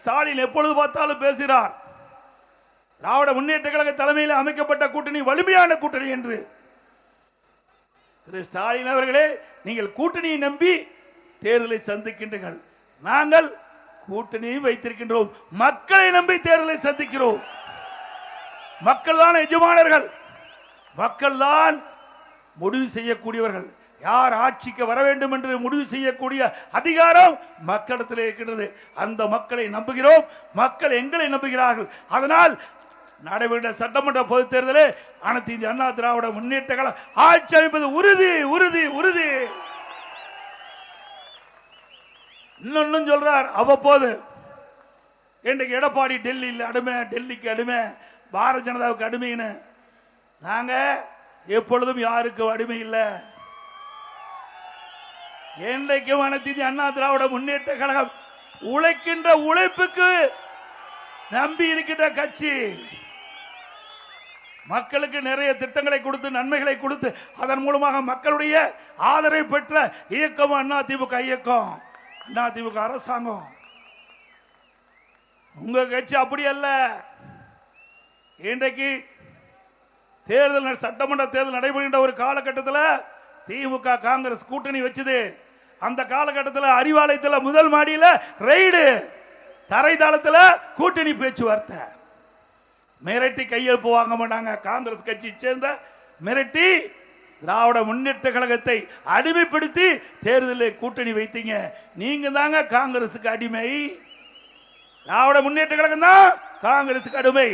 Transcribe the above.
ஸ்டாலின் எப்பொழுது பார்த்தாலும் பேசுகிறார் திராவிட முன்னேற்ற கழக தலைமையில் அமைக்கப்பட்ட கூட்டணி வலிமையான கூட்டணி என்று. திரு ஸ்டாலின் அவர்களே, நீங்கள் கூட்டணியை நம்பி தேர்தலை சந்திக்கின்றீர்கள். நாங்கள் கூட்டணியை வைத்திருக்கின்றோம், மக்களை நம்பி தேர்தலை சந்திக்கிறோம். மக்கள் தான் எஜமானர்கள், மக்கள் தான் முடிவு செய்யக்கூடியவர்கள். யார் ஆட்சிக்கு வர வேண்டும் என்று முடிவு செய்யக்கூடிய அதிகாரம் மக்களிடத்தில் இருக்கின்றது. அந்த மக்களை நம்புகிறோம், மக்கள் எங்களை நம்புகிறார்கள். அதனால் நடைபெற்ற சட்டமன்ற பொதுத் தேர்தலில் அனைத்து இந்திய அண்ணா திராவிட முன்னேற்ற கழகம் ஆட்சி அமைப்பது உறுதி உறுதி உறுதி. இன்னொன்னும் சொல்றார் அவ்வப்போது, இன்றைக்கு எடப்பாடி டெல்லியில் அடிமை, டெல்லிக்கு அடிமை, பாரதிய ஜனதாவுக்கு அடிமைன்னு. நாங்க எப்பொழுதும் யாருக்கும் அடிமை இல்லை. என்றைக்கும் அனைத்து இந்திய அண்ணா திராவிட முன்னேற்ற கழகம் உழைக்கின்ற உழைப்புக்கு நம்பி இருக்கின்ற கட்சி. மக்களுக்கு நிறைய திட்டங்களை கொடுத்து நன்மைகளை கொடுத்து அதன் மூலமாக மக்களுடைய ஆதரவை பெற்ற இயக்கம் அண்ணா திமுக இயக்கம், அண்ணா திமுக அரசாங்கம். உங்க கட்சி அப்படி அல்ல. இன்றைக்கு தேர்தல், சட்டமன்ற தேர்தல் நடைபெறுகின்ற ஒரு காலகட்டத்தில் திமுக காங்கிரஸ் கூட்டணி வச்சது. அந்த காலகட்டத்தில் அறிவாலயத்தில் முதல் மாடியில் ரெய்டு, தரைதளத்தில் கூட்டணி பேச்சுவார்த்தை. மிரட்டி கையெழுப்பு வாங்க மாட்டாங்க. காங்கிரஸ் கட்சி சேர்ந்த மிரட்டி திராவிட முன்னேற்ற கழகத்தை அடிமைப்படுத்தி தேர்தலில் கூட்டணி வைத்தீங்க. நீங்க தாங்க காங்கிரசுக்கு அடிமை. திராவிட முன்னேற்ற கழகம் தான் காங்கிரசுக்கு அடிமை.